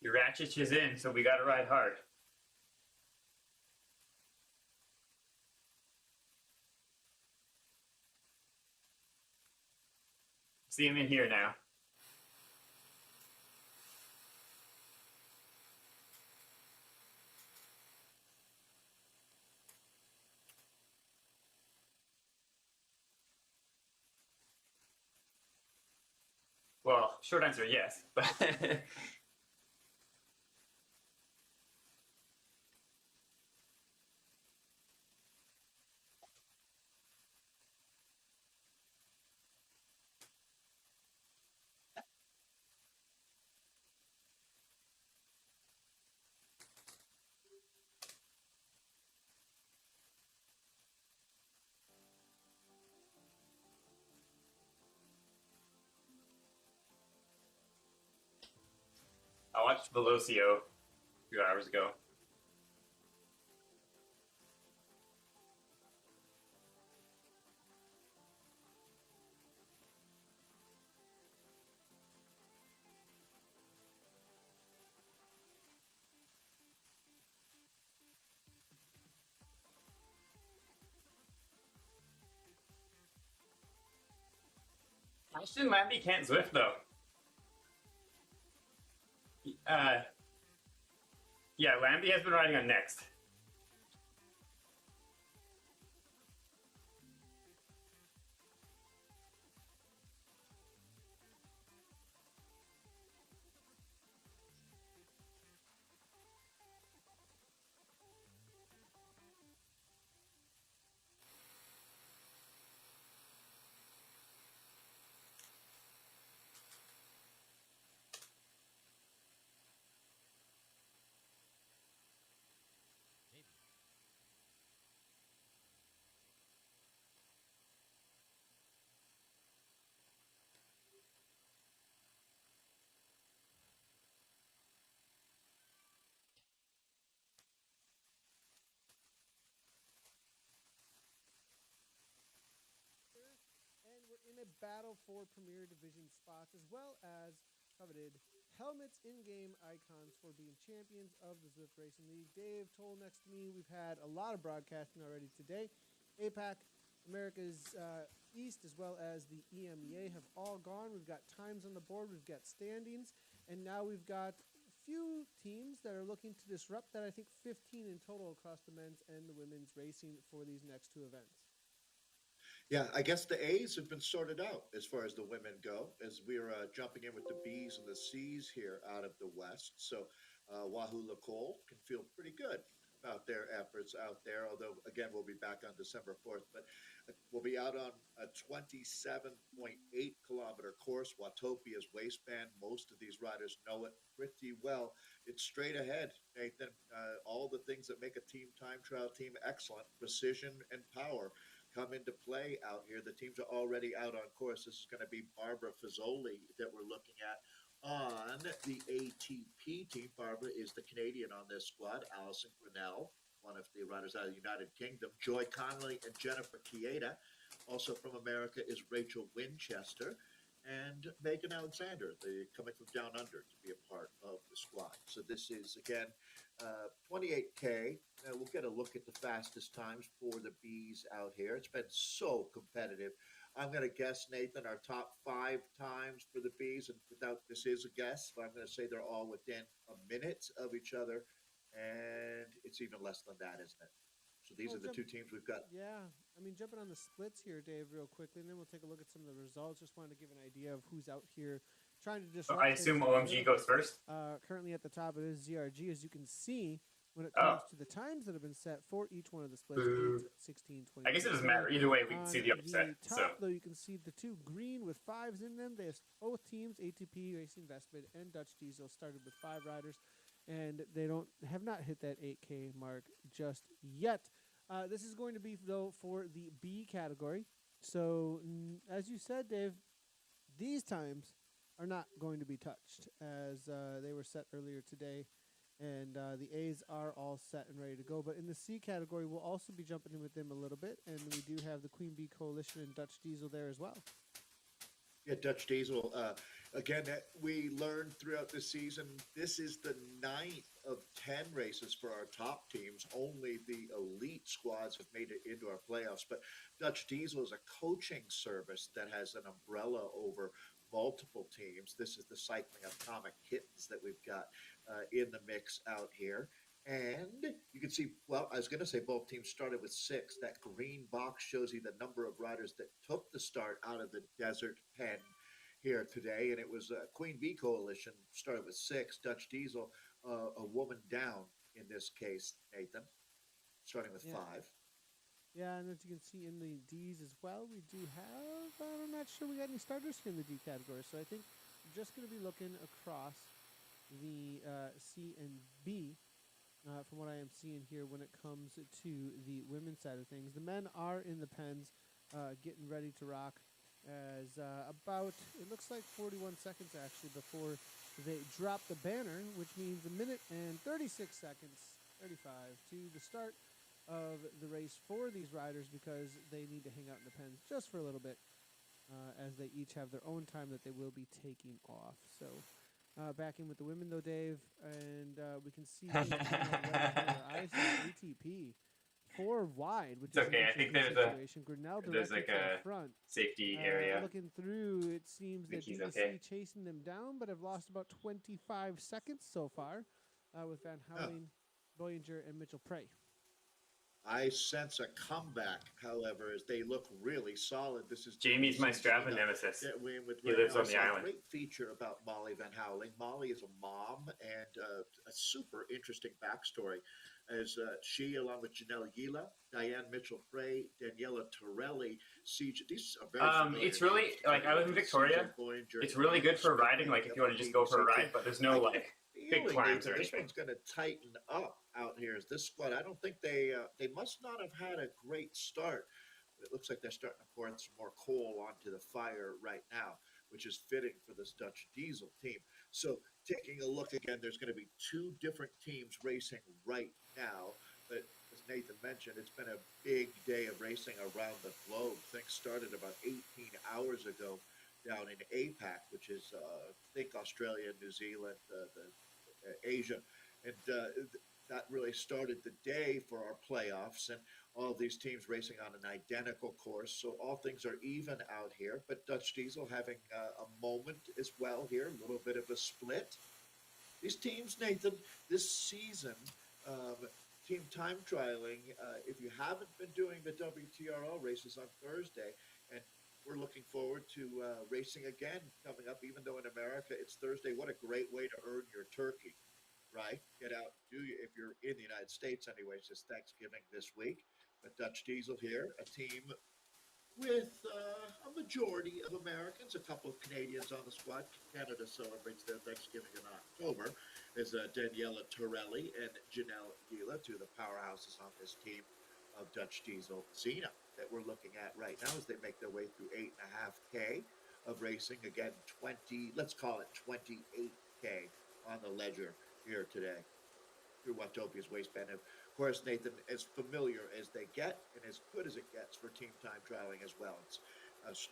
Ratchet is in, so we gotta ride hard. See him in here now. Well, short answer, yes. But I watched Velocio a few hours ago. Ashton Lambie can't Zwift though. Yeah, Lambie has been riding on Next. And we're in a battle for Premier Division spots, as well as coveted helmets, in-game icons for being champions of the Zwift Racing League. Dave Toll next to me. We've had a lot of broadcasting already today. APAC, America's East, as well as the EMEA have all gone. We've got times on the board. We've got standings. And now we've got a few teams that are looking to disrupt that. I think 15 in total across the men's and the women's racing for these next two events. Yeah, I guess the A's have been sorted out as far as the women go, as we're jumping in with the B's and the C's here out of the West. So Wahoo LaCole can feel pretty good about their efforts out there, although, again, we'll be back on December 4th. But we'll be out on a 27.8-kilometer course, Watopia's waistband. Most of these riders know it pretty well. It's straight ahead, Nathan. All the things that make a team time trial team excellent, precision and power, come into play out here. The teams are already out on course. This is going to be Barbara Fazoli that we're looking at on the ATP team. Barbara is the Canadian on this squad. Alison Grinnell, one of the riders out of the United Kingdom. Joy Connolly and Jennifer Chieda. Also from America is Rachel Winchester and Megan Alexander, coming from down under to be a part of the squad. So this is, again, 28K. We'll get a look at the fastest times for the Bees out here. It's been so competitive. I'm going to guess, Nathan, our top 5 times for the Bees, and this is a guess, but I'm going to say they're all within a minute of each other, and it's even less than that, isn't it? So these are the two teams we've got. Yeah. I mean, jumping on the splits here, Dave, real quickly, and then we'll take a look at some of the results. Just wanted to give an idea of who's out here trying to disrupt. So I assume OMG goes first? Currently at the top, it is ZRG. As you can see, when it comes to the times that have been set for each one of the splits, 8, 16, 20. I guess it doesn't matter. Either way, we can see the upset. The top, though, you can see the two green with 5s in them. They have both teams, ATP, Racing Investment, and Dutch Diesel, started with 5 riders, and they have not hit that 8K mark just yet. This is going to be, though, for the B category. So, as you said, Dave, these times are not going to be touched, as they were set earlier today, and the A's are all set and ready to go. But in the C category, we'll also be jumping in with them a little bit, and we do have the Queen Bee Coalition and Dutch Diesel there as well. Yeah, Dutch Diesel Again, we learned throughout the season, this is the ninth of 10 races for our top teams. Only the elite squads have made it into our playoffs. But Dutch Diesel is a coaching service that has an umbrella over multiple teams. This is the Cycling Atomic Kittens that we've got in the mix out here. And you can see, well, I was going to say both teams started with 6. That green box shows you the number of riders that took the start out of the desert pen here today, and it was Queen Bee Coalition started with 6. Dutch Diesel, a woman down in this case, Nathan, starting with Yeah. 5. Yeah, and as you can see in the D's as well, we do have, I'm not sure we got any starters here in the D category, so I think we're just going to be looking across the C and B from what I am seeing here when it comes to the women's side of things. The men are in the pens getting ready to rock as about, it looks like 41 seconds actually before they drop the banner, which means a minute and 36 seconds, 35, to the start of the race for these riders because they need to hang out in the pens just for a little bit as they each have their own time that they will be taking off. So back in with the women though, Dave, and we can see things coming out right here. I see ATP 4 wide, which It's is okay. an I think interesting there's situation. Grinnell there's directly like to the a front. safety area. Looking through, it seems that think he's DDC okay. chasing them down, but have lost about 25 seconds so far with Van Houweling, Boyinger, and Mitchell Prey. I sense a comeback, however, as they look really solid. This is Jamie's my Strava nemesis. He lives on the island. A great feature about Molly Van Houweling. Molly is a mom and a super interesting backstory, as she, along with Janelle Gila, Diane Mitchell-Frey, Daniela Torelli, CJ. These are very familiar It's really names. like I live in Victoria. It's really good for riding, like if you want to just go for a ride, but there's no like big climbs or this anything. one's going to tighten up out here. Is this squad? I don't think they must not have had a great start. But it looks like they're starting to pour some more coal onto the fire right now, which is fitting for this Dutch Diesel team. So taking a look again, there's going to be 2 different teams racing right now. But as Nathan mentioned, it's been a big day of racing around the globe. Things started about 18 hours ago down in APAC, which is I think Australia, New Zealand, Asia, and that really started the day for our playoffs, and all of these teams racing on an identical course. So all things are even out here, but Dutch Diesel having a moment as well here, a little bit of a split. These teams, Nathan, this season, team time trialing, if you haven't been doing the WTRL races on Thursday, and we're looking forward to racing again coming up, even though in America it's Thursday. What a great way to earn your turkey, right? Get out, if you're in the United States anyways, it's Thanksgiving this week. But Dutch Diesel here, a team with a majority of Americans, a couple of Canadians on the squad. Canada celebrates their Thanksgiving in October. There's Daniela Torelli and Janelle Gila, 2 of the powerhouses on this team of Dutch Diesel. Zena, that we're looking at right now as they make their way through 8.5K of racing. Again, let's call it 28K on the ledger here today through Watopia's waistband. Of course, Nathan, as familiar as they get and as good as it gets for team time trialing as well. It's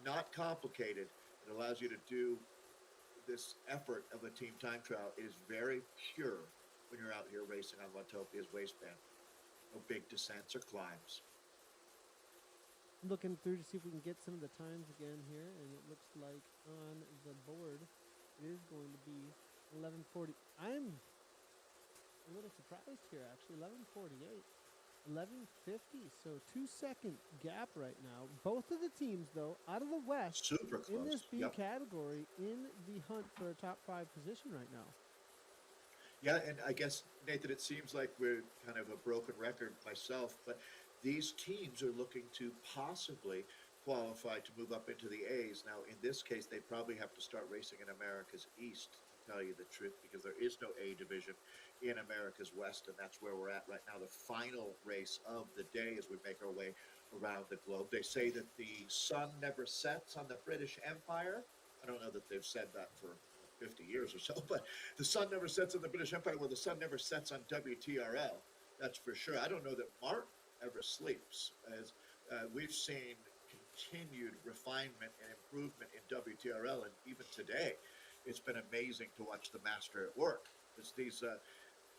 not complicated. It allows you to do this effort of a team time trial. It is very pure when you're out here racing on Watopia's waistband. No big descents or climbs. Looking through to see if we can get some of the times again here, and it looks like on the board it is going to be 11:40. I'm a little surprised here, actually. 11:48, 11:50. So 2-second gap right now. Both of the teams, though, out of the West, super close in this B Yep. category, in the hunt for a top 5 position right now. Yeah, and I guess, Nathan, it seems like we're kind of a broken record myself, but these teams are looking to possibly qualify to move up into the A's. Now, in this case, they probably have to start racing in America's East, to tell you the truth, because there is no A division in America's West, and that's where we're at right now. The final race of the day as we make our way around the globe. They say that the sun never sets on the British Empire. I don't know that they've said that for 50 years or so, but the sun never sets on the British Empire. Well, the sun never sets on WTRL. That's for sure. I don't know that Mark ever sleeps, as we've seen continued refinement and improvement in WTRL, and even today, it's been amazing to watch the master at work. It's these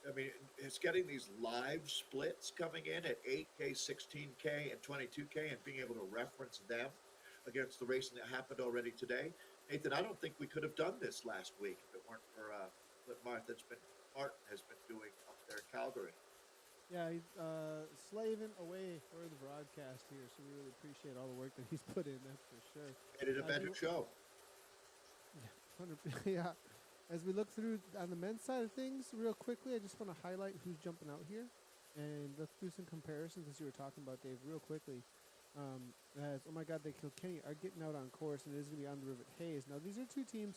I mean, it's getting these live splits coming in at 8K, 16K, and 22K, and being able to reference them against the racing that happened already today. Nathan, I don't think we could have done this last week if it weren't for what Martin has been doing up there in Calgary. Yeah, he's slaving away for the broadcast here, so we really appreciate all the work that he's put in, that's for sure. Made it a better show. Yeah. As we look through on the men's side of things, real quickly, I just want to highlight who's jumping out here. And let's do some comparisons, as you were talking about, Dave, real quickly. As, oh my God, they killed Kenny, are getting out on course, and it is going to be on the Rivet Hayes. Now, these are two teams.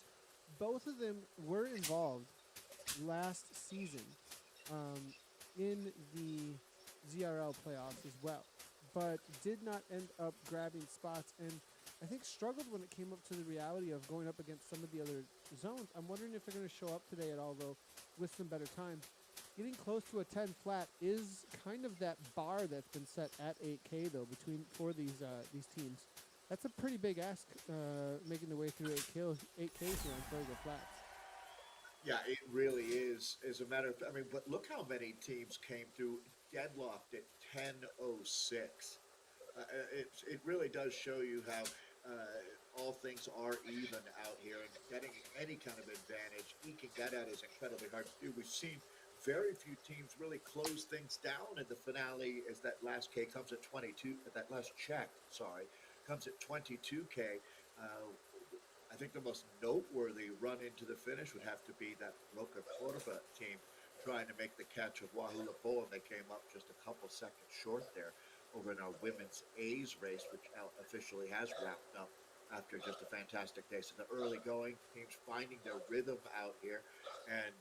Both of them were involved last season in the ZRL playoffs as well, but did not end up grabbing spots, and I think struggled when it came up to the reality of going up against some of the other zones. I'm wondering if they're going to show up today at all, though, with some better time. Getting close to a 10 flat is kind of that bar that's been set at 8K, though, for these teams. That's a pretty big ask, making the way through 8Ks here on Fuego Flats. Yeah, it really is. As a matter of fact, I mean, but look how many teams came through deadlocked at 10:06. It really does show you how all things are even out here, and getting any kind of advantage, eking that out is incredibly hard to do. We've seen very few teams really close things down in the finale as that last K comes at 22, that last check, comes at 22K. I think the most noteworthy run into the finish would have to be that Roca Corva team trying to make the catch of Wahoo Lapo, and they came up just a couple seconds short there over in our women's A's race, which now officially has wrapped up after just a fantastic day. So the early going, teams finding their rhythm out here. And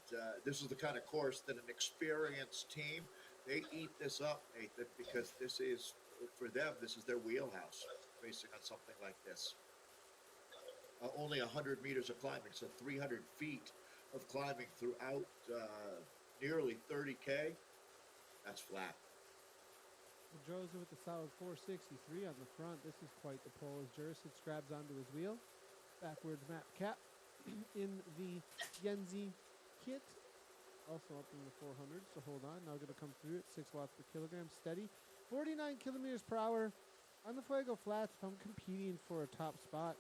this is the kind of course that an experienced team, they eat this up, Nathan, because this is, for them, this is their wheelhouse, racing on something like this. Only 100 meters of climbing, so 300 feet of climbing throughout nearly 30K. That's flat. Pedroza with the solid 463 on the front. This is quite the pull as Jurisic grabs onto his wheel. Backwards map cap in the Yenzi kit. Also up in the 400, so hold on. Now going to come through at 6 watts per kilogram. Steady. 49 kilometers per hour. On the Fuego Flats, if I'm competing for a top spot,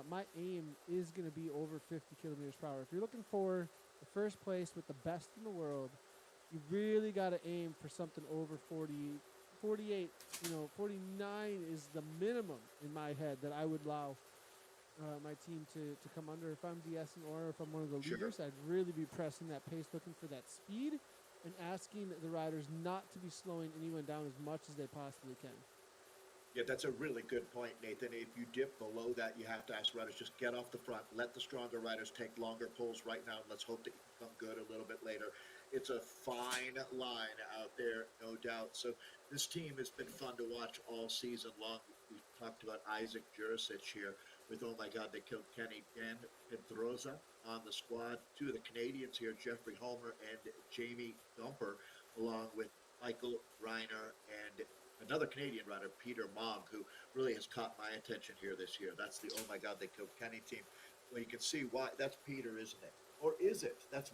my aim is going to be over 50 kilometers per hour. If you're looking for the first place with the best in the world, you really got to aim for something over 40, 48, 49 is the minimum in my head that I would allow my team to come under. If I'm DSing or if I'm one of the leaders, I'd really be pressing that pace, looking for that speed, and asking the riders not to be slowing anyone down as much as they possibly can. Yeah, that's a really good point, Nathan. If you dip below that, you have to ask riders, just get off the front. Let the stronger riders take longer pulls right now, and let's hope that you become good a little bit later. It's a fine line out there, no doubt. So this team has been fun to watch all season long. We talked about Isaac Jurisic here with, oh my God, they killed Kenny. Dan Pedroza on the squad. Two of the Canadians here, Jeffrey Homer and Jamie Dumper, along with Michael Reiner and another Canadian rider, Peter Mogg, who really has caught my attention here this year. That's the, oh my God, they killed Kenny team. Well, you can see why. That's Peter, isn't it? Or is it? That's,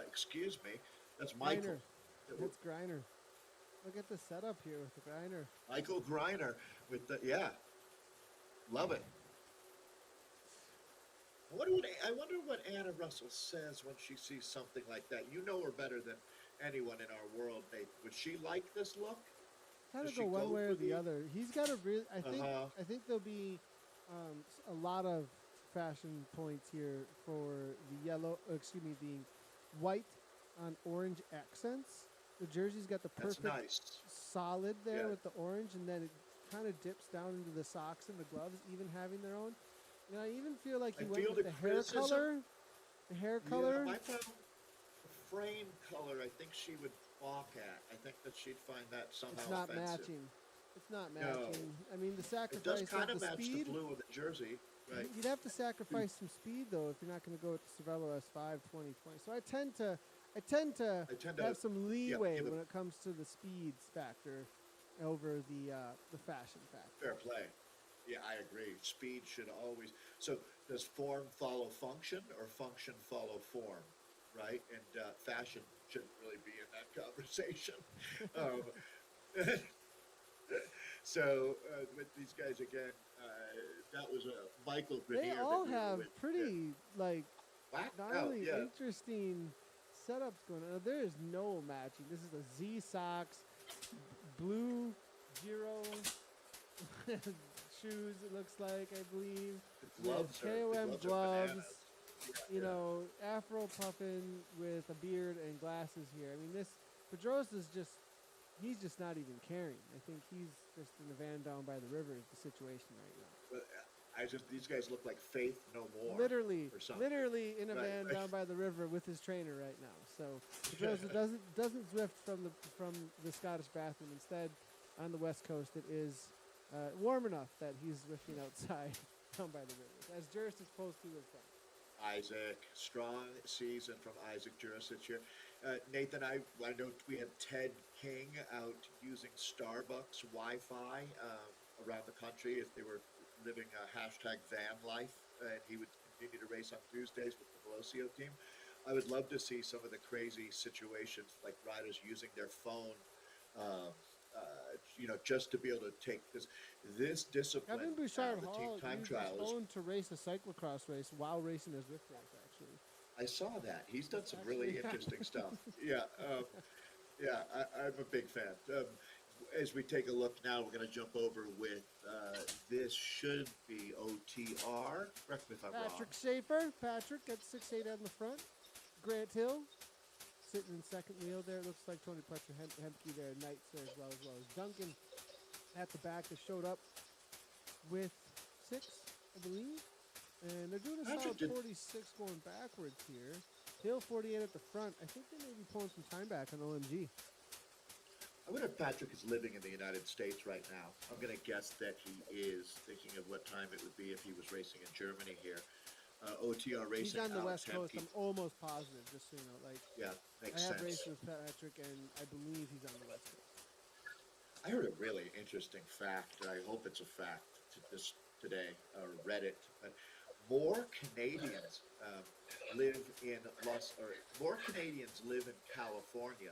excuse me, that's Michael. Griner. That's Griner. Look at the setup here with the Griner. Michael Griner with the, yeah. Love it. I wonder what Anna Russell says when she sees something like that. You know her better than anyone in our world, Nate. Would she like this look? Kind of go one way or the other. He's got a real. I think there'll be a lot of fashion points here for the yellow. The white on orange accents. The jersey's got the perfect solid there with the orange, and then it kind of dips down into the socks and the gloves, even having their own. And I even feel like he went with the hair color. The hair color. Yeah, the frame color, I think she would balk at. I think that she'd find that somehow It's not offensive. matching. It's not matching. No. I mean, the It does sacrifice kind of of the match speed. the blue of the jersey, right? You'd have to sacrifice some speed, though, if you're not going to go with the Cervelo S5 2020. So I tend to have some leeway when it comes to the speeds factor over the fashion factor. Fair play. Yeah, I agree. Speed should always. So, does form follow function or function follow form? Right? And fashion shouldn't really be in that conversation. Um, with these guys again, that was a Michael They Grenier that all we were have with. pretty like Whacked not out, only yeah. interesting setups going on. There is no matching. This is a Z Sox blue Giro shoes. It looks like, I believe, The with gloves are the KOM gloves are gloves. bananas. Yeah, You yeah. know, Afro puffin with a beard and glasses here. I mean, this Pedrosa's he's just not even caring. I think he's just in the van down by the river is the situation right now. But these guys look like Faith No More Literally, or something. literally in a Right, van right. down by the river with his trainer right now. So Pedrosa doesn't Zwift from the Scottish bathroom. Instead, on the West Coast, it is warm enough that he's Zwifting outside down by the river, as Juris is supposed to have done. Isaac, strong season from Isaac Jurisic here. Nathan, I know we had Ted King out using Starbucks Wi-Fi around the country if they were living a hashtag van life, and he would continue to race on Tuesdays with the Velocio team. I would love to see some of the crazy situations like riders using their phone, uh, just to be able to take this discipline Kevin now, Bouchard the team Hall time used his trial is. phone to race a cyclocross race while racing his Zwift race, actually. I saw that. He's done some Actually really happened. interesting stuff. Yeah, yeah, I'm a big fan. As we take a look now, we're going to jump over with this should be OTR. Correct me if I'm wrong. Patrick Schaefer. Patrick at 6'8" on the front. Grant Hill sitting in second wheel there. It looks like Tony Pletcher Hemke there. Knights there as well as Duncan at the back that showed up with 6, I believe. And they're doing a solid 46 going backwards here. Hill 48 at the front. I think they may be pulling some time back on OMG. I wonder if Patrick is living in the United States right now. I'm going to guess that he is, thinking of what time it would be if he was racing in Germany here. OTR racing. He's on the Alex West Coast. Hemke. I'm almost positive, just so you know. Like, Yeah, makes I have sense. raced with Patrick, and I believe he's on the West Coast. I heard a really interesting fact, and I hope it's a fact today, or read it. But more Canadians more Canadians live in California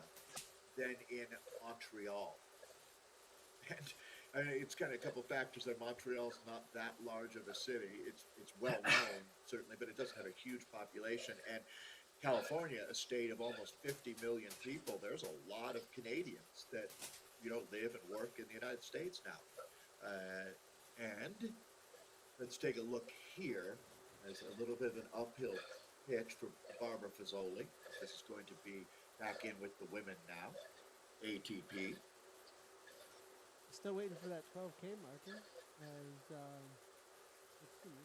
than in Montreal. And it's kind of a couple factors that Montreal's not that large of a city. It's well known certainly, but it doesn't have a huge population. And California, a state of almost 50 million people, there's a lot of Canadians that live and work in the United States now. And let's take a look here. There's a little bit of an uphill pitch for Barbara Fazoli. This is going to be back in with the women now. ATP. Still waiting for that 12K marker as, let's see,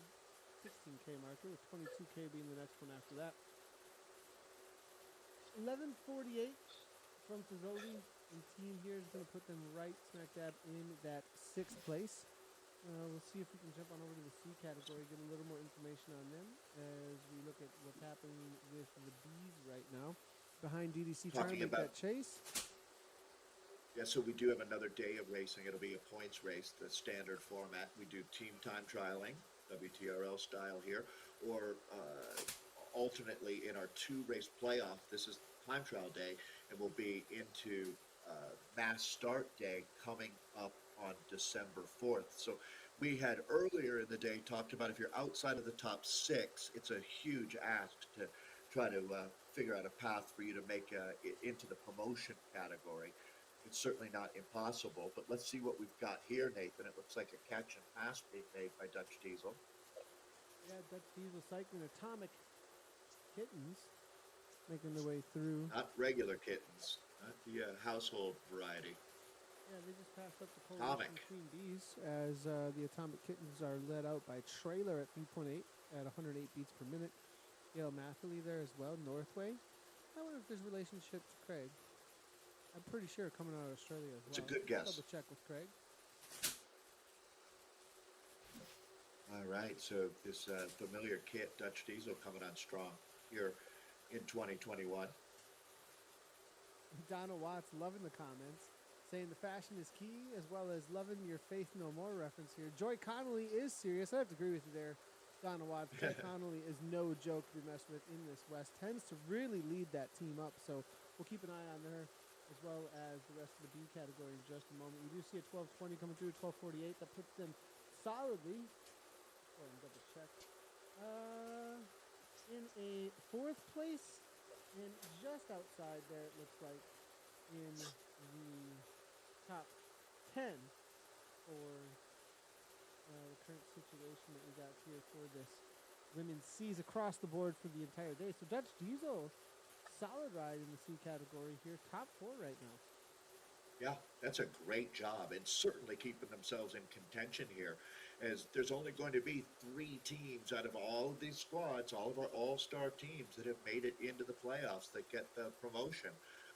16K marker with 22K being the next one after that. 11:48 from Fazoli and team here is going to put them right smack dab in that 6th place. We'll see if we can jump on over to the C category, get a little more information on them as we look at what's happening with the Bs right now. Behind DDC trying to make that chase. Yeah, so we do have another day of racing. It'll be a points race, the standard format. We do team time trialing, WTRL style here, or alternately in our 2-race playoff. This is time trial day, and we'll be into mass start day coming up on December 4th. So we had earlier in the day talked about if you're outside of the top 6, it's a huge ask to try to figure out a path for you to make it into the promotion category. It's certainly not impossible, but let's see what we've got here, Nathan. It looks like a catch and pass being made by Dutch Diesel. Yeah, Dutch Diesel cycling Atomic Kittens making their way through. Not regular kittens, not the household variety. Yeah, they just passed up the Coalition Queen Bees as the Atomic Kittens are led out by Trailer at 3.8 at 108 beats per minute. Gail Matherly there as well, Northway. I wonder if there's a relationship to Craig. I'm pretty sure coming out of Australia as well. It's a good guess. Double check with Craig. All right, so this familiar kit, Dutch Diesel, coming on strong here in 2021. Donna Watts loving the comments, saying the fashion is key, as well as loving your Faith No More reference here. Joy Connolly is serious. I have to agree with you there, Donna Watts. Joy Connolly is no joke to be messed with in this West. Tends to really lead that team up, so we'll keep an eye on her, as well as the rest of the B category in just a moment. We do see a 12:20 coming through, 12:48. That puts them solidly, go ahead and double check, in a 4th place, and just outside there, it looks like, in the top 10 for the current situation that we got here for this women's C's across the board for the entire day. So Dutch Diesel, solid ride in the C category here, top 4 right now. Yeah, that's a great job, and certainly keeping themselves in contention here, as there's only going to be 3 teams out of all of these squads, all of our all-star teams that have made it into the playoffs that get the promotion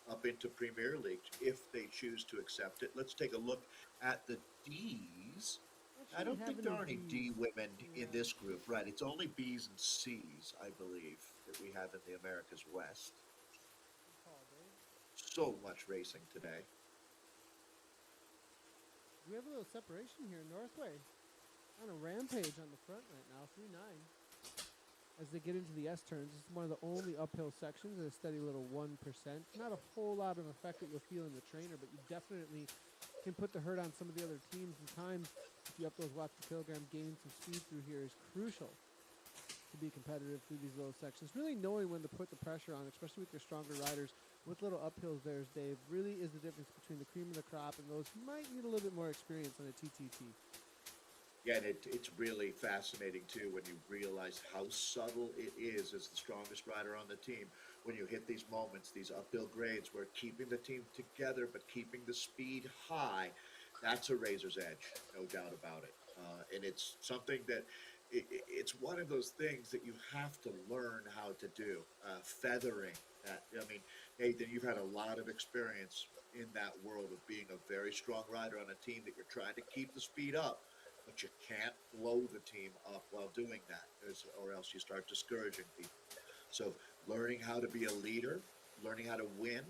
up into Premier League if they choose to accept it. Let's take a look at the D's. I don't think there are any D women in this group, right? It's only B's and C's, I believe, that we have in the Americas West. So much racing today. We have a little separation here. Northway on a rampage on the front right now, 3-9. As they get into the S turns, this is one of the only uphill sections at a steady little 1%. Not a whole lot of effect that you'll feel in the trainer, but you definitely can put the hurt on some of the other teams. And times, if you up those watts per kilogram, gaining some speed through here is crucial to be competitive through these little sections. Really knowing when to put the pressure on, especially with your stronger riders. With little uphills there's Dave, really is the difference between the cream of the crop and those who might need a little bit more experience on a TTT. Yeah, and it's really fascinating, too, when you realize how subtle it is as the strongest rider on the team. When you hit these moments, these uphill grades, where keeping the team together but keeping the speed high, that's a razor's edge, no doubt about it. And it's something that it's one of those things that you have to learn how to do, feathering. I mean, Nathan, you've had a lot of experience in that world of being a very strong rider on a team that you're trying to keep the speed up, but you can't blow the team up while doing that, or else you start discouraging people. So learning how to be a leader, learning how to win,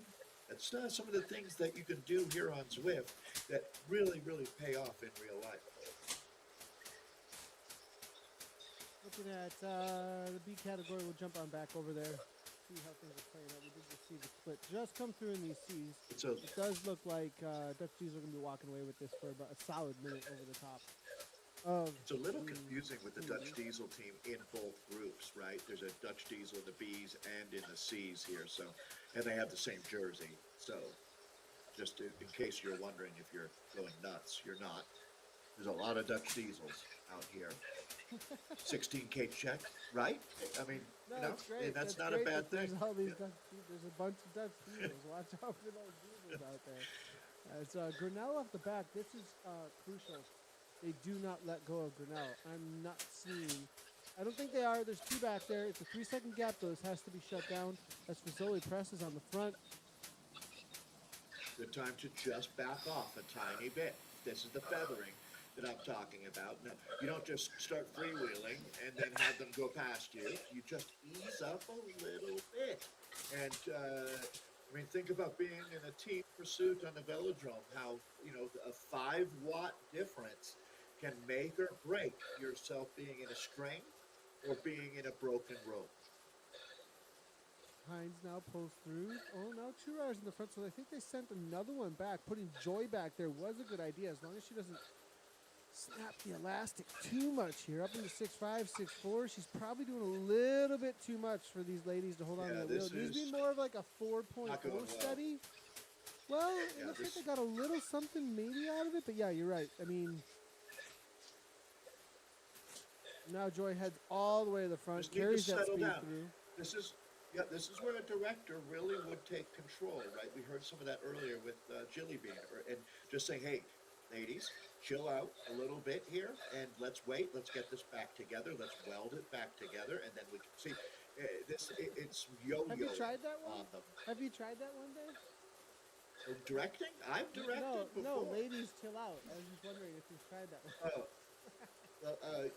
that's some of the things that you can do here on Zwift that really, really pay off in real life. Looking at the B category, we'll jump on back over there, see how things are playing out. We did just see the split just come through in these C's. It does look like Dutch Diesel are going to be walking away with this for about a solid minute over the top. It's a little confusing with the Dutch Diesel team in both groups, right? There's a Dutch Diesel in the B's and in the C's here, so, and they have the same jersey. So, just in case you're wondering if you're going nuts, you're not. There's a lot of Dutch Diesels out here. 16K check, right? I mean, no, you know, great. that's not a bad thing. There's all these there's a bunch of Dutch Diesels. Watch out for those Diesels out there. It's Grinnell off the back. This is crucial. They do not let go of Grinnell. I'm not seeing. I don't think they are. There's 2 back there. It's a 3-second gap, though. This has to be shut down. As Fazoli presses on the front. Good time to just back off a tiny bit. This is the feathering that I'm talking about. No, you don't just start freewheeling and then have them go past you. You just ease up a little bit. And, I mean, think about being in a team pursuit on the velodrome, how, you know, a 5-watt difference can make or break yourself being in a string or being in a broken rope. Hines now pulls through. Oh, now 2 riders in the front, so I think they sent another one back. Putting Joy back there was a good idea, as long as she doesn't snap the elastic too much here. Up into 6'5", 6'4". She's probably doing a little bit too much for these ladies to hold on to the wheel. It needs to be more of like a 4.0 steady. Well, it looks like they got a little something maybe out of it, but yeah, you're right. I mean, now Joy heads all the way to the front, carries that speed through. This is where a director really would take control, right? We heard some of that earlier with Jilly Bean, and just saying, hey, ladies, chill out a little bit here, and let's wait. Let's get this back together. Let's weld it back together, and then we can see. It's yo-yo. Have you tried that one? On them. Have you tried that one day? Directing? I've directed before. No, ladies, chill out. I was just wondering if you've tried that one. Oh.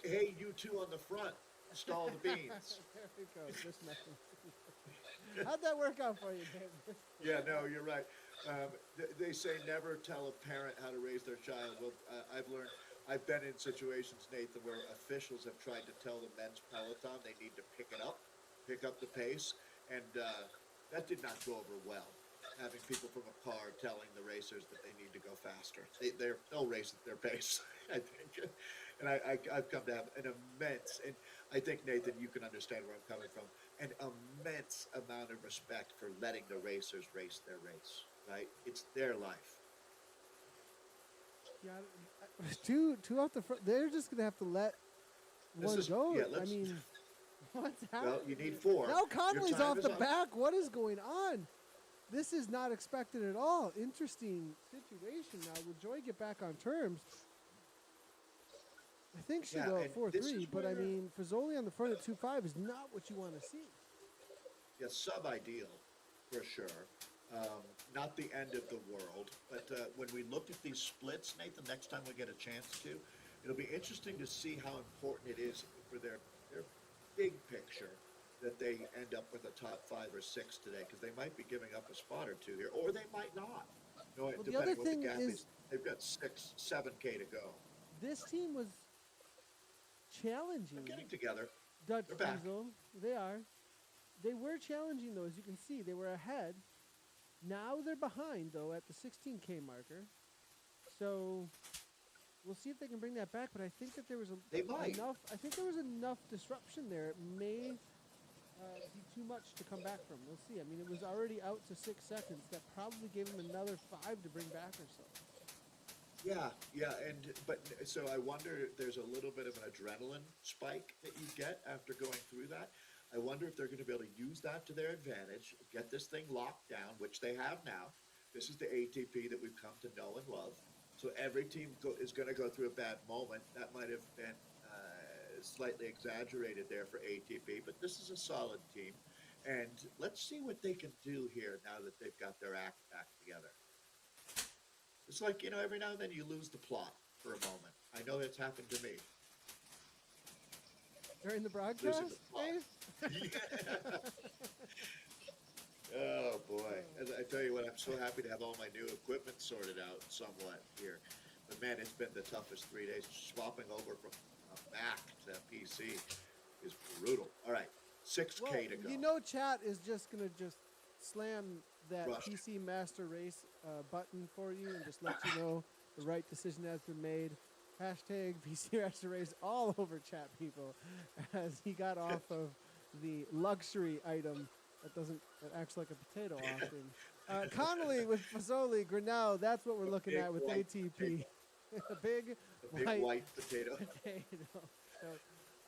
Hey, you two on the front, stall the beans. There we go. Just messing. How'd that work out for you, Dave? Yeah, no, you're right. They say never tell a parent how to raise their child. Well, I've been in situations, Nathan, where officials have tried to tell the men's peloton they need to pick up the pace, and that did not go over well. Having people from a car telling the racers that they need to go faster. They'll race at their pace, I think. And I've come to have an immense, and I think, Nathan, you can understand where I'm coming from, an immense amount of respect for letting the racers race their race, right? It's their life. Yeah, two off the front. They're just going to have to let one go. Yeah, I mean, what's happening? Well, you need 4. Now Conley's Your time off is the up. back. What is going on? This is not expected at all. Interesting situation. Now, will Joy get back on terms? I think she'll go at 4-3, but I mean, Fazoli on the front at 2-5 is not what you want to see. Yeah, sub-ideal, for sure. Not the end of the world, but when we look at these splits, Nathan, next time we get a chance to, it'll be interesting to see how important it is for their big picture that they end up with a top 5 or 6 today, because they might be giving up a spot or 2 here, or they might not. No, Well, the other thing is, they've got 7K to go. This team was challenging. They're getting together. Dutch They're back. Diesel, they are. They were challenging, though, as you can see. They were ahead. Now they're behind, though, at the 16K marker. So we'll see if they can bring that back. But I think that there was enough. I think there was enough disruption there. It may be too much to come back from. We'll see. I mean, it was already out to 6 seconds. That probably gave them another 5 to bring back or so. Yeah, but so I wonder if there's a little bit of an adrenaline spike that you get after going through that. I wonder if they're going to be able to use that to their advantage, get this thing locked down, which they have now. This is the ATP that we've come to know and love. So every team is going to go through a bad moment. That might have been slightly exaggerated there for ATP, but this is a solid team. And let's see what they can do here now that they've got their act back together. It's like, every now and then you lose the plot for a moment. I know it's happened to me. During the broadcast, Dave? Oh, boy. I tell you what, I'm so happy to have all my new equipment sorted out somewhat here. But, man, it's been the toughest 3 days. Swapping over from Mac to PC is brutal. All right, 6K to go. Chat is just going to slam that Rush. PC Master Race button for you and just let you know the right decision has been made. Hashtag PC Master Race all over chat, people, as he got off of the luxury item that acts like a potato often. Connolly with Fazoli, Grinnell, that's what we're looking at with ATP. A big white potato. So,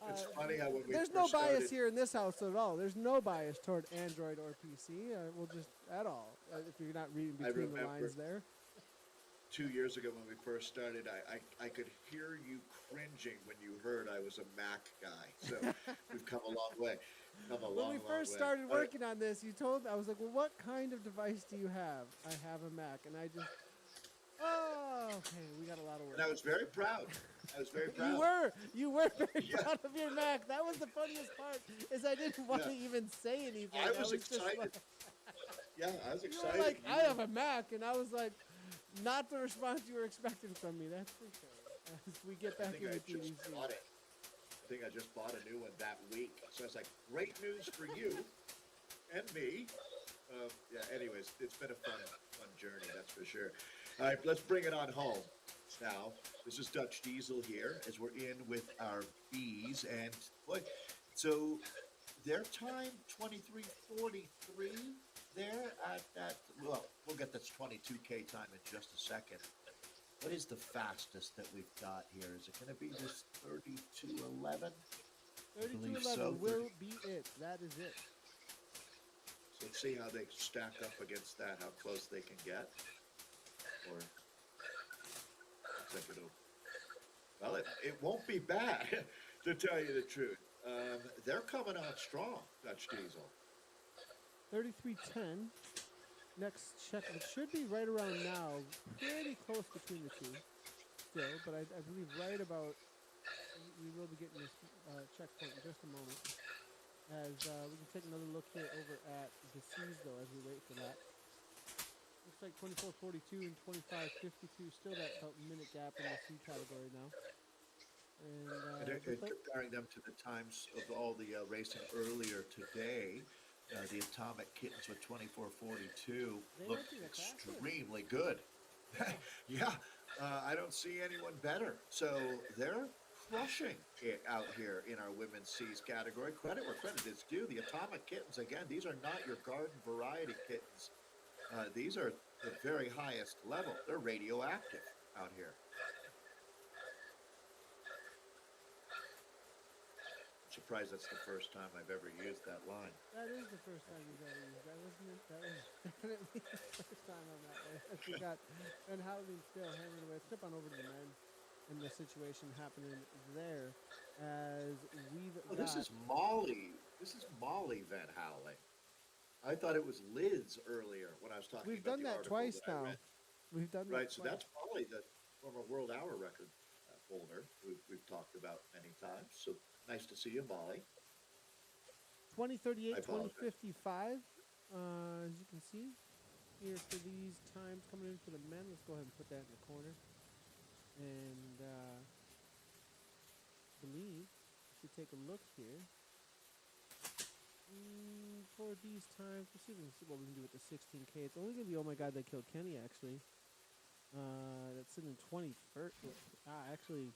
it's funny how when we there's no bias here in this house at all. There's no bias toward Android or PC. We'll just at all. If you're not reading between the lines there. 2 years ago when we first started, I could hear you cringing when you heard I was a Mac guy. So we've come a long way. When we first started working on this, I was like, well, what kind of device do you have? I have a Mac. And I just, okay, we got a lot of work. And I was very proud. You were very proud of your Mac. That was the funniest part, is I didn't want to even say anything. I was excited. I was excited. You were like, I have a Mac. And I was like, not the response you were expecting from me, that's for sure. As we get back into TTT. I think I just bought a new one that week. So it's like, great news for you and me. Anyways, it's been a fun journey, that's for sure. All right, let's bring it on home now. This is Dutch Diesel here as we're in with our bees. And boy, so their time, 23:43. There at that, well, we'll get this 22K time in just a second. What is the fastest that we've got here? Is it going to be this 32:11? 32:11 will be it. That is it. So let's see how they stack up against that, how close they can get. Or, looks like well, it won't be bad, to tell you the truth. They're coming on strong, Dutch Diesel. 33:10. Next check, it should be right around now, pretty close between the two still, but I believe right about, we will be getting this checkpoint in just a moment. As we can take another look here over at the Seas, though, as we wait for that. Looks like 24:42 and 25:52. Still that about minute gap in the C category now. And comparing them to the times of all the racing earlier today, the Atomic Kittens with 24:42 look extremely good. Yeah, I don't see anyone better. So they're crushing it out here in our women's C's category. Credit where credit is due. The Atomic Kittens, again, these are not your garden variety kittens. These are the very highest level. They're radioactive out here. I'm surprised that's the first time I've ever used that line. That is the first time you've ever used that, isn't it? That was definitely the first time on that one. As we got Ben Howland still hammering away. Let's step on over to the men and the situation happening there as we've got... This is Molly. This is Molly Van Howling. I thought it was Liz earlier when I was talking We've about done the that article twice that I now. read. We've done that Right, twice. so that's Molly, the former world hour record holder we've talked about many times. So nice to see you, Molly. 20:38, 20:55. As you can see here for these times coming in for the men. Let's go ahead and put that in the corner. And believe if we take a look here for these times, let's see if we can see what we can do with the 16K. It's only gonna be, oh my God, they killed Kenny actually. That's sitting in 21st. Actually,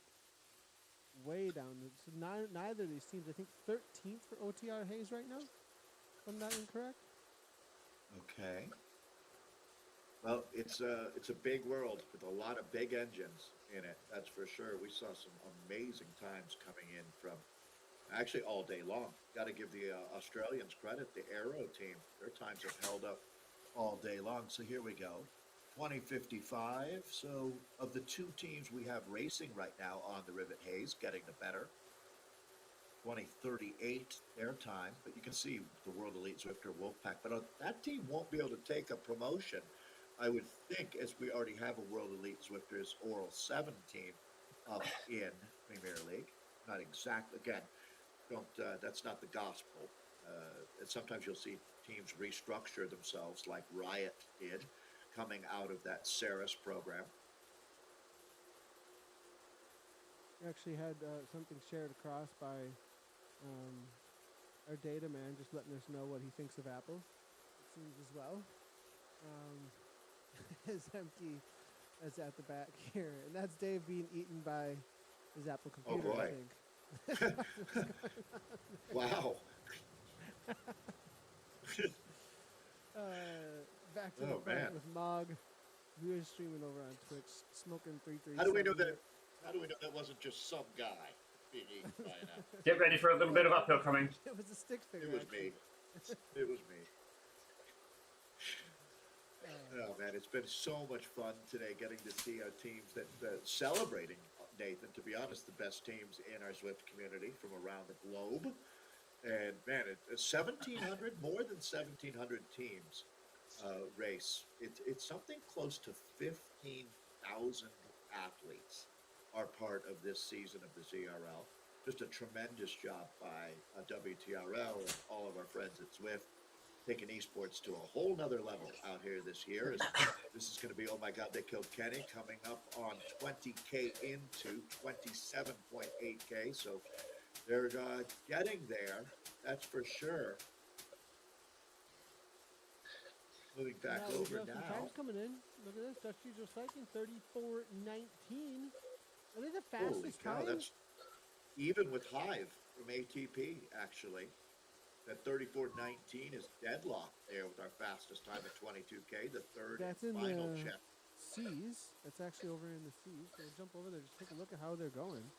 way down. So neither of these teams. I think 13th for OTR Hayes right now. If I'm not incorrect. Okay. Well, it's a big world with a lot of big engines in it. That's for sure. We saw some amazing times coming in from actually all day long. Got to give the Australians credit. The Aero team, their times have held up all day long. So here we go. 20:55. So of the two teams we have racing right now on the Rivet Hayes, getting the better. 20:38 their time, but you can see the World Elite Zwifter Wolfpack. But that team won't be able to take a promotion, I would think, as we already have a World Elite Zwifters Oral 7 team up in Premier League. Not exactly, again, don't that's not the gospel. And sometimes you'll see teams restructure themselves like Riot did, coming out of that Ceres program. We actually had something shared across by our data man, just letting us know what he thinks of Apple. It seems as well. As empty as at the back here. And that's Dave being eaten by his Apple computer, oh boy. I think. Wow. Back to the front with Mog, who is streaming over on Twitch, smoking 337. How do we know that wasn't just some guy being eaten by an apple? Get ready for a little bit of uphill coming. It was a stick figure. It was me. It was me. Oh man, it's been so much fun today getting to see our teams that celebrating, Nathan, to be honest, the best teams in our Zwift community from around the globe. And man, 1,700, more than 1,700 teams race. It's something close to 15,000 athletes are part of this season of the ZRL. Just a tremendous job by WTRL and all of our friends at Zwift, taking esports to a whole nother level out here this year. This is going to be, oh my God, they killed Kenny, coming up on 20K into 27.8K. So they're getting there, that's for sure. Moving back over now. Times coming in. Look at this. Dutch Diesel Cycling 34:19. Are they the fastest time? That's even with Hive from ATP, actually. That 34:19 is deadlocked there with our fastest time at 22K, the third That's and in final the check. C's. That's actually over in the C's. So we'll jump over there, just take a look at how they're going.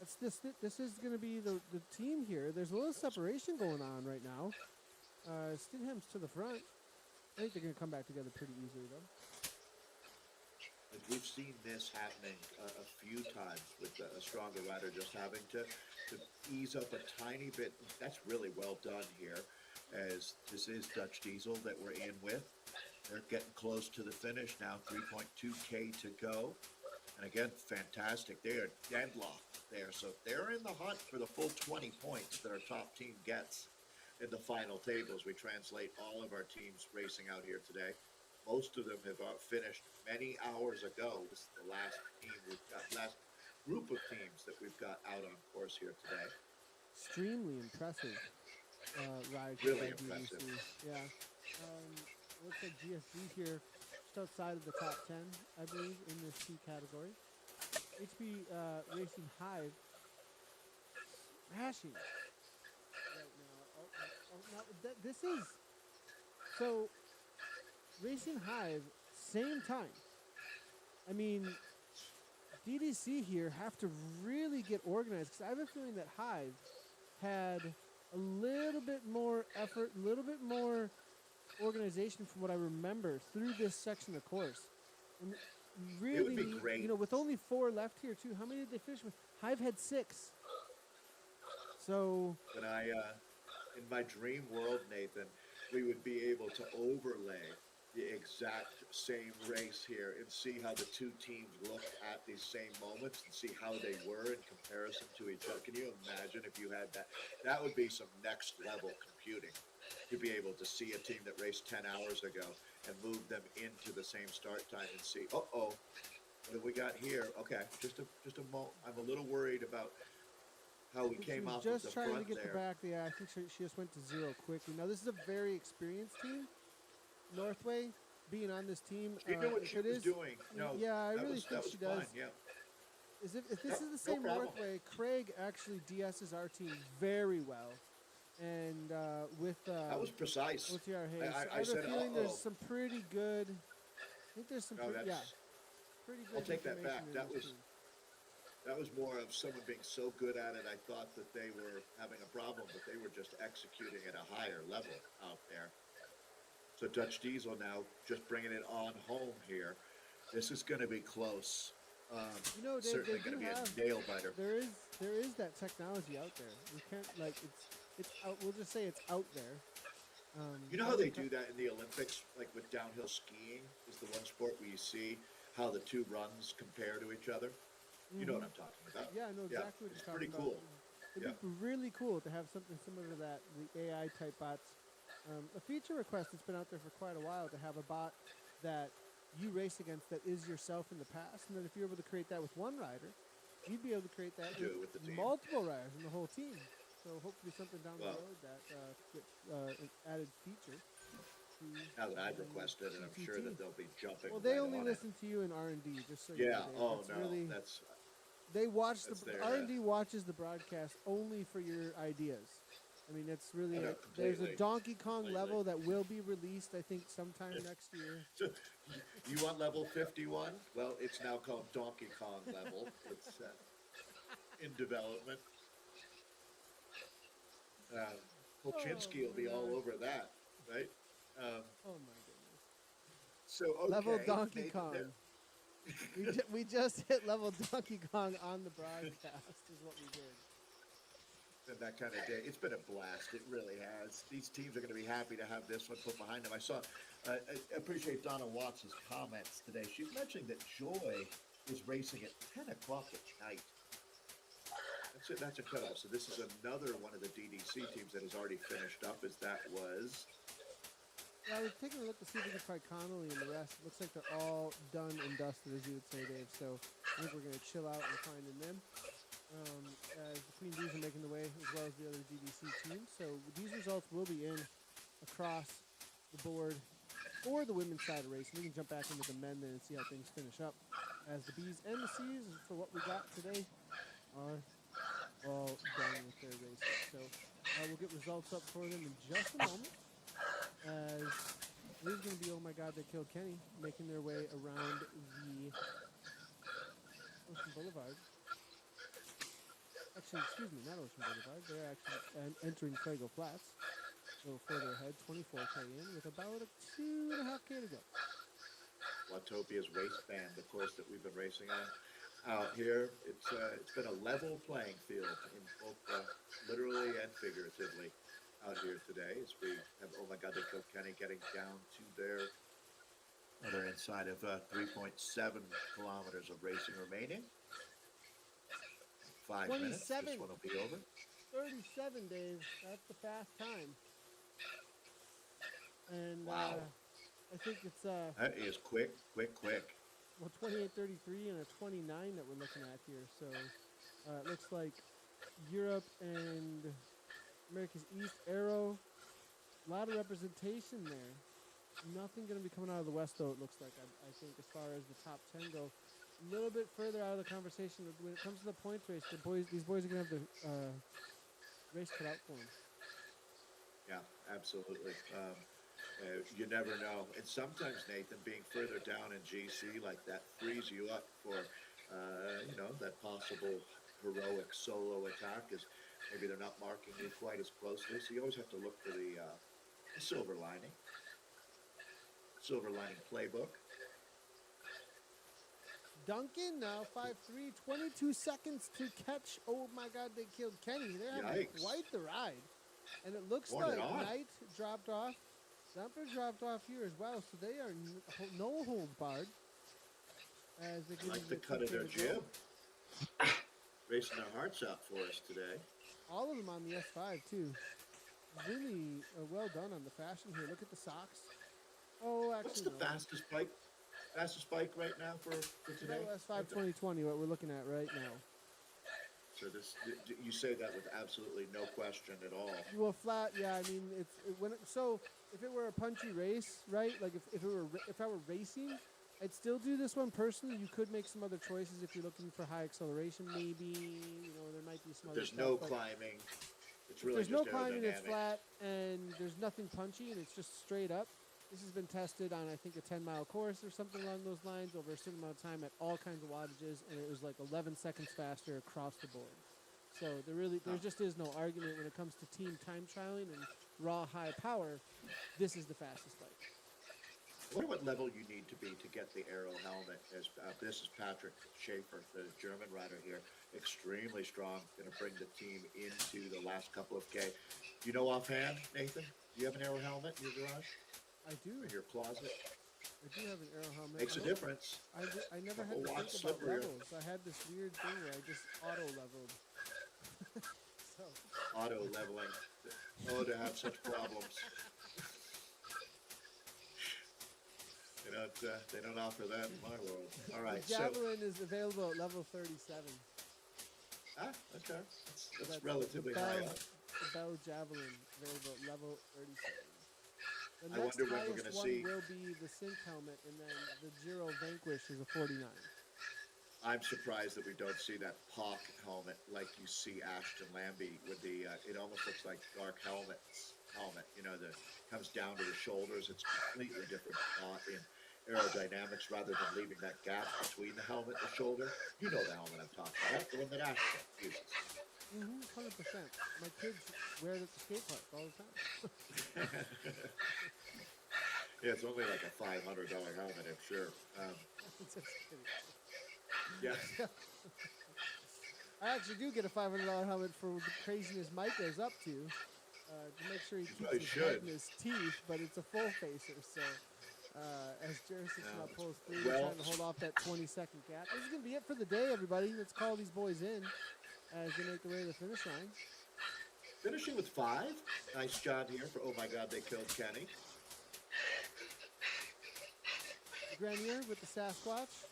This is going to be the team here. There's a little separation going on right now. Stidham's to the front. I think they're going to come back together pretty easily, though. And we've seen this happening a few times with a stronger rider just having to ease up a tiny bit. That's really well done here, as this is Dutch Diesel that we're in with. They're getting close to the finish now, 3.2K to go. And again, fantastic. They are deadlocked there. So they're in the hunt for the full 20 points that our top team gets in the final table as we translate all of our teams racing out here today. Most of them have finished many hours ago. This is the last team we've got, last group of teams that we've got out on course here today. Extremely impressive ride here Really by impressive. DDC. Yeah. Looks like GSG here just outside of the top 10, I believe, in this T category. HB Racing Hive smashing right now. Now this is so Racing Hive, same time. I mean, DDC here have to really get organized because I have a feeling that Hive had a little bit more effort, a little bit more organization from what I remember through this section of course. And really, it would be great. You know, with only 4 left here too. How many did they finish with? Hive had 6. So when in my dream world, Nathan, we would be able to overlay the exact same race here and see how the two teams looked at these same moments and see how they were in comparison to each other. Can you imagine if you had that? That would be some next level computing. To be able to see a team that raced 10 hours ago and move them into the same start time and see, what have we got here? Okay, just a moment. I'm a little worried about how we came off just of the trying front to get there. the back. Yeah, I think she just went to 0 quickly. Now this is a very experienced team. Northway being on this team. She knew what she was doing. No, yeah, I really think she does. Fine, yeah. If this is the same Northway, Craig actually DS's our team very well. And with that was precise. With TR Hayes, I have said, a feeling there's some pretty good. I think there's some pretty good. I'll take that back. That was more of someone being so good at it. I thought that they were having a problem, but they were just executing at a higher level out there. So Dutch Diesel now just bringing it on home here. This is going to be close. You know, certainly going to be a nail biter. There is that technology out there. We can't it's out. We'll just say it's out there. You know how they do that in the Olympics, like with downhill skiing, is the one sport where you see how the two runs compare to each other. You know what I'm talking about. Yeah, I know exactly what you're talking about. Pretty cool. It'd be really cool to have something similar to that, the AI type bots. A feature request that's been out there for quite a while to have a bot that you race against that is yourself in the past, and then if you're able to create that with one rider, you'd be able to create that with multiple riders and the whole team. So hopefully something down the road that gets an added feature. Now that I've requested, and I'm sure that they'll be jumping. Well, they only listen to you in R&D, just so you know. That's they watch R&D watches the broadcast only for your ideas. I mean, it's really there's a Donkey Kong level that will be released, I think, sometime next year. So, you want level 51? Well, it's now called Donkey Kong level. It's in development. Polchinski will be all over that, right? Oh my goodness! So level Donkey Kong. we just hit level Donkey Kong on the broadcast. Is what we did. And that kind of day, it's been a blast. It really has. These teams are going to be happy to have this one put behind them. I appreciate Donna Watts' comments today. She's mentioning that Joy is racing at 10 o'clock at night. That's incredible. So this is another one of the DDC teams that has already finished up, as that was. Yeah, I was taking a look to see if we could find Connolly and the rest. It looks like they're all done and dusted, as you would say, Dave. So I think we're going to chill out and finding them. As the Queen Bees are making the way, as well as the other DDC teams. So these results will be in across the board for the women's side of racing. We can jump back into the men then and see how things finish up. As the Bees and the C's, for what we got today, are all done with their races. So we'll get results up for them in just a moment. As this is going to be, oh my God, they killed Kenny, making their way around the Ocean Boulevard. Actually, excuse me, not Ocean Boulevard. They're actually entering Fuego Flats. A little further ahead, 24K in, with about a 2.5K to go. Watopia's waistband, the course that we've been racing on. Out here, it's been a level playing field in both literally and figuratively out here today. As we have, oh my God, they killed Kenny, getting down to their other inside of 3.7 kilometers of racing remaining. 5 minutes. This one will be over. 37, Dave. That's the fast time. And wow. I think it's That is quick. well 28:33 and a 29 that we're looking at here. So it looks like Europe and America's East arrow. A lot of representation there. Nothing going to be coming out of the West, though, it looks like, I think, as far as the top 10 go. A little bit further out of the conversation. When it comes to the points race, these boys are going to have the race cut out for them. Yeah, absolutely. You never know. And sometimes, Nathan, being further down in GC like that frees you up for, that possible heroic solo attack is maybe they're not marking you quite as closely. So you always have to look for the silver lining. Silver lining playbook. Duncan now 5-3, 22 seconds to catch. Oh my God, they killed Kenny. They're having quite the ride. And it looks like Knight dropped off. Dumper dropped off here as well. So they are no holds barred. As they like the cut of their jib. Racing their hearts out for us today. All of them on the S5 too. Really well done on the fashion here. Look at the socks. Oh, actually, what's the fastest bike? Fastest bike right now for today? S5 2020, what we're looking at right now. So you say that with absolutely no question at all. Well, flat, yeah. I mean, so if it were a punchy race, right? Like if I were racing, I'd still do this one personally. You could make some other choices if you're looking for high acceleration. Maybe there might be some other. There's no climbing. It's really there's no climbing. It's flat, and there's nothing punchy, and it's just straight up. This has been tested on, I think, a 10-mile course or something along those lines over a certain amount of time at all kinds of wattages, and it was like 11 seconds faster across the board. So there just is no argument when it comes to team time trialing and raw high power. This is the fastest bike. I wonder what level you need to be to get the Aero helmet. This is Patrick Schaefer, the German rider here. Extremely strong, going to bring the team into the last couple of K. Do you know offhand, Nathan? Do you have an Aero helmet in your garage? I do. In your closet? I do have an Aero helmet. Makes a difference. I never had to think about levels. I had this weird thing where I just auto-leveled. Auto-leveling. Oh, to have such problems. They don't offer that in my world. All right. The Javelin is available at level 37. Okay. That's relatively high up. The Bell Javelin available at level 37. The I next wonder when we're going to see. will be the Sync helmet, and then the Giro Vanquish is a 49. I'm surprised that we don't see that POC helmet like you see Ashton Lambie with the. It almost looks like dark helmet. That comes down to the shoulders. It's completely different in aerodynamics rather than leaving that gap between the helmet and the shoulder. You know the helmet I'm talking about, the one that Ashton uses. 100%. My kids wear it at the skate park all the time. Yeah, it's only like a $500 helmet, I'm sure. Yeah. I actually do get a $500 helmet for the craziness Mike goes up to make sure he keeps his head in his teeth, but it's a full facer, so as Jerison now pulls through, trying to hold off that 20-second gap. This is going to be it for the day, everybody. Let's call these boys in as they make their way to the finish line. Finishing with 5. Nice job here for Oh My God, They Killed Kenny. Grenier with the Sasquatch.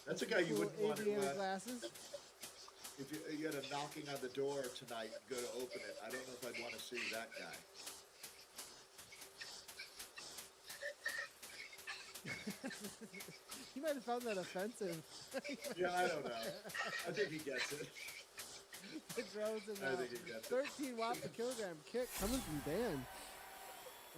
That's a guy you wouldn't want to... glasses. If you had a knocking on the door tonight and go to open it, I don't know if I'd want to see that guy. He might have found that offensive. Yeah, I don't know. I think he gets it. The drones in I think he gets 13 watts per kilogram kick coming from Dan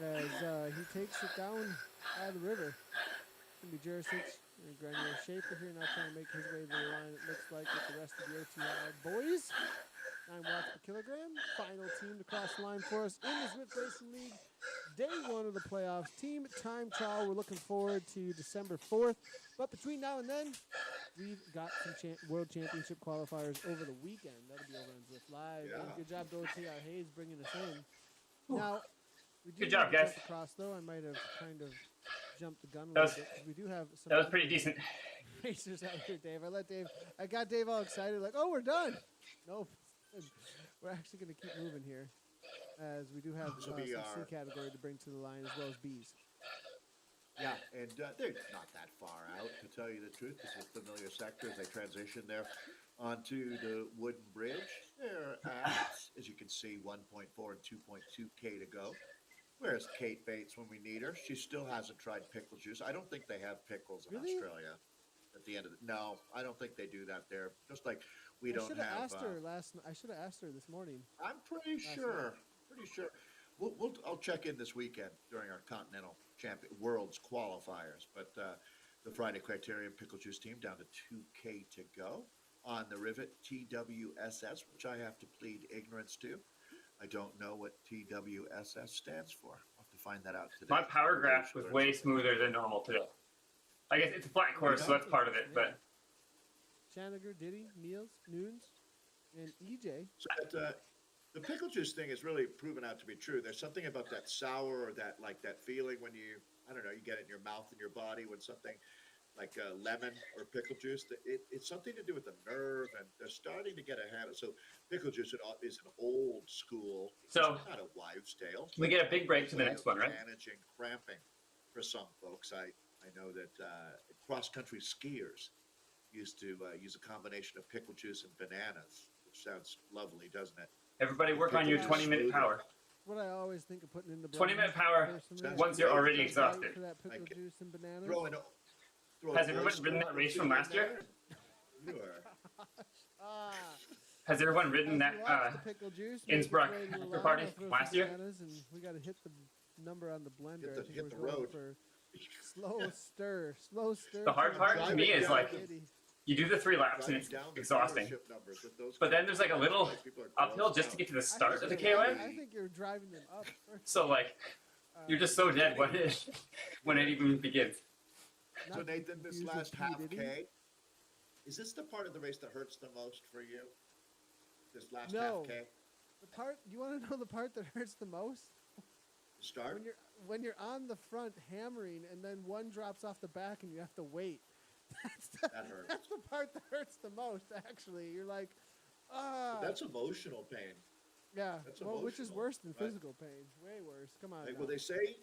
as he takes it down out of the river. It's going to be Jurisic and Grenier Schaefer here now trying to make his way to the line, it looks like, with the rest of the OTR boys. 9 watts per kilogram. Final team to cross the line for us in the Zwift Racing League. Day 1 of the playoffs. Team time trial. We're looking forward to December 4th. But between now and then, we've got some World Championship qualifiers over the weekend. That'll be over on Zwift Live. Yeah. And good job to OTR Hayes bringing us in. Now, we do Good job, guys. across, though. I might have kind of jumped the gun a little bit. We do have some. That was pretty decent. Racers out here, Dave. I got Dave all excited, like, oh, we're done. Nope. We're actually going to keep moving here, as we do have some C category to bring to the line, as well as Bs. Yeah, and they're not that far out, to tell you the truth. This is a familiar sector as they transition there onto the wooden bridge. They're at, as you can see, 1.4 and 2.2K to go. Where's Kate Bates when we need her? She still hasn't tried pickle juice. I don't think they have pickles in Really? Australia. At the end of the no, I don't think they do that there. Just like we don't should have have. asked her last. I should have asked her this morning. I'm pretty sure. Pretty sure. I'll check in this weekend during our Continental Champion Worlds qualifiers. But the Friday Criterion Pickle Juice team down to 2K to go on the Rivet TWSS, which I have to plead ignorance to. I don't know what TWSS stands for. I'll have to find that out today. My power graph was way smoother than normal today. I guess it's a flat course, so that's part of it. But Chanager, Diddy, Niels, Noons, and EJ. So the pickle juice thing is really proven out to be true. There's something about that sour or that feeling when you get it in your mouth and your body when something like lemon or pickle juice. It's something to do with the nerve, and they're starting to get a handle. So pickle juice is an old school. So it's not a wives' tale. We get a big break to the next one, right? Managing cramping for some folks. I know that cross-country skiers used to use a combination of pickle juice and bananas, which sounds lovely, doesn't it? Everybody work on your 20-minute power. What I always think of putting in the 20-minute power once you're already exhausted. For that pickle juice and bananas. Has everyone ridden that race from last year? You are. Has everyone ridden that Innsbruck after party last year? And we got to hit the number on the blender. Hit the road. Slow stir. The hard part to me is like you do the 3 laps and it's exhausting. But then there's like a little uphill just to get to the start of the KOM. I think you're driving them up first. So like you're just so dead when it even begins. So Nathan, this last half K, is this the part of the race that hurts the most for you? This last half K? The part you want to know the part that hurts the most? The start? When you're on the front hammering and then one drops off the back and you have to wait. That hurts. That's the part that hurts the most, actually. You're like, That's emotional pain. Yeah, That's which is emotional, worse than physical pain. Way worse. Come on. Well, they say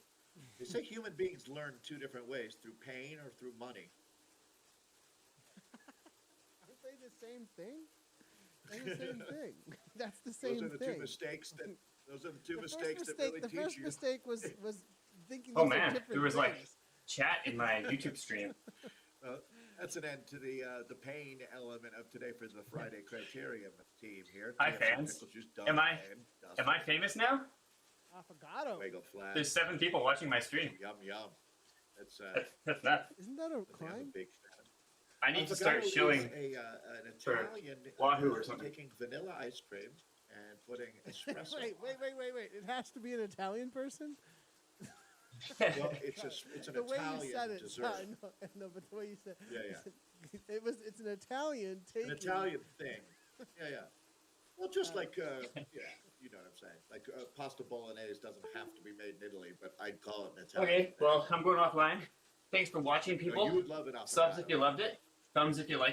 human beings learn 2 different ways, through pain or through money. Aren't they the same thing? They're the same thing. That's the same thing. Those are the 2 mistakes that really teach you. The first mistake was thinking. Oh man, there was like chat in my YouTube stream. Well, that's an end to the pain element of today for the Friday Criterium team here. Hi fans. Am I famous now? Affogato. There's 7 people watching my stream. Yum yum. That's nuts. Isn't that a climb? I need to start showing an Italian Wahoo or something. taking vanilla ice cream and putting espresso. Wait! It has to be an Italian person. Well, it's an the way you said Italian it, dessert. I know, but the way you said Yeah. it's an Italian taking. An Italian thing. Yeah. Well, just like you know what I'm saying. Like pasta bolognese doesn't have to be made in Italy, but I'd call it an Italian. Okay, well, I'm going offline. Thanks for watching, people. You would love it. Subs if you loved it. Thumbs if you liked it.